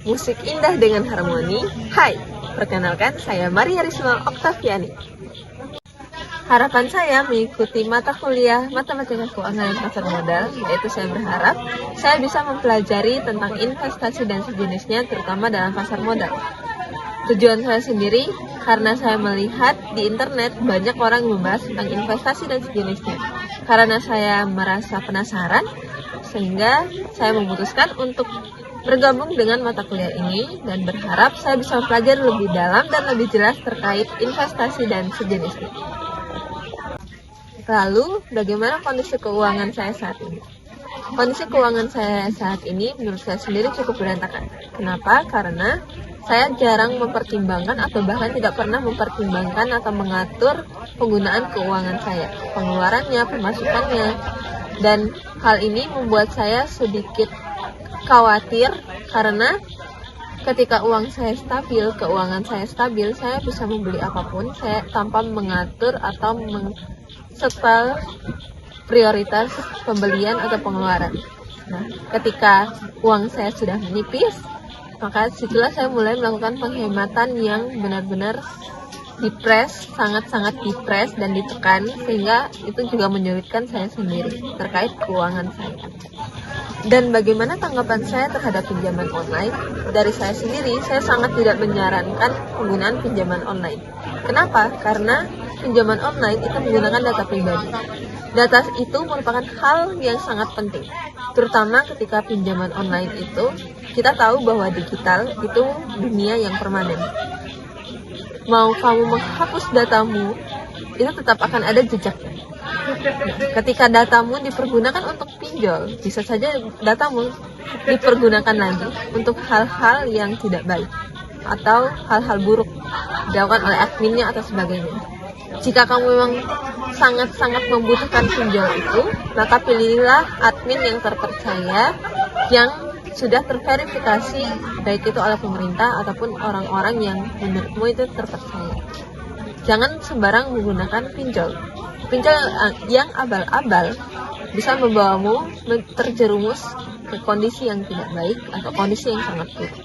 Musik indah dengan harmoni. Hai, perkenalkan saya Maria Risma Oktaviani. Harapan saya mengikuti mata kuliah Matematika Keuangan dan Pasar Modal, yaitu saya berharap saya bisa mempelajari tentang investasi dan sejenisnya, terutama dalam pasar modal. Tujuan saya sendiri karena saya melihat di internet banyak orang membahas tentang investasi dan sejenisnya. Karena saya merasa penasaran, sehingga saya memutuskan untuk bergabung dengan mata kuliah ini dan berharap saya bisa mempelajari lebih dalam dan lebih jelas terkait investasi dan sejenisnya. Lalu, bagaimana kondisi keuangan saya saat ini? Kondisi keuangan saya saat ini menurut saya sendiri cukup berantakan. Kenapa? Karena saya jarang mempertimbangkan atau bahkan tidak pernah mempertimbangkan atau mengatur penggunaan keuangan saya, pengeluarannya, pemasukannya. Dan hal ini membuat saya sedikit khawatir karena ketika uang saya stabil, keuangan saya stabil, saya bisa membeli apapun saya tanpa mengatur atau setel prioritas pembelian atau pengeluaran. Nah, ketika uang saya sudah menipis, maka situlah saya mulai melakukan penghematan yang benar-benar dipres, sangat-sangat dipres dan ditekan, sehingga itu juga menyulitkan saya sendiri terkait keuangan saya. Dan bagaimana tanggapan saya terhadap pinjaman online? Dari saya sendiri, saya sangat tidak menyarankan penggunaan pinjaman online. Kenapa? Karena pinjaman online itu menggunakan data pribadi. Data itu merupakan hal yang sangat penting, terutama ketika pinjaman online itu, kita tahu bahwa digital itu dunia yang permanen. Mau kamu menghapus datamu, itu tetap akan ada jejaknya. Ketika datamu dipergunakan untuk pinjol, bisa saja datamu dipergunakan lagi untuk hal-hal yang tidak baik atau hal-hal buruk dilakukan oleh adminnya atau sebagainya. Jika kamu memang sangat-sangat membutuhkan pinjol itu, maka pilihlah admin yang terpercaya, yang sudah terverifikasi baik itu oleh pemerintah ataupun orang-orang yang menurutmu itu terpercaya. Jangan sembarang menggunakan pinjol. Pinjol yang abal-abal bisa membawamu terjerumus ke kondisi yang tidak baik atau kondisi yang sangat buruk.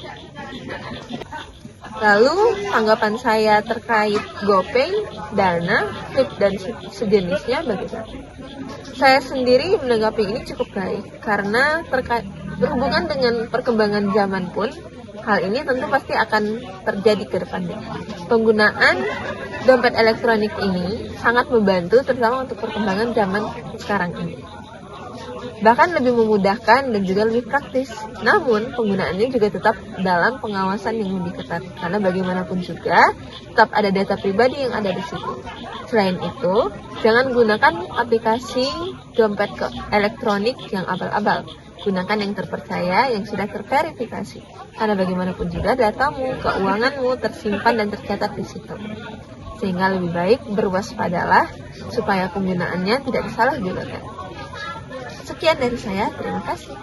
Lalu tanggapan saya terkait GoPay, Dana, Flip dan sejenisnya bagaimana? Saya sendiri menanggapi ini cukup baik karena berhubungan dengan perkembangan zaman pun, hal ini tentu pasti akan terjadi ke depannya. Penggunaan dompet elektronik ini sangat membantu terutama untuk perkembangan zaman sekarang ini. Bahkan lebih memudahkan dan juga lebih praktis. Namun penggunaannya juga tetap dalam pengawasan yang lebih ketat karena bagaimanapun juga tetap ada data pribadi yang ada di situ. Selain itu, jangan gunakan aplikasi dompet elektronik yang abal-abal. Gunakan yang terpercaya, yang sudah terverifikasi. Karena bagaimanapun juga datamu, keuanganmu tersimpan dan tercatat di situ. Sehingga lebih baik berwaspadalah supaya penggunaannya tidak disalahgunakan. Sekian dari saya, terima kasih.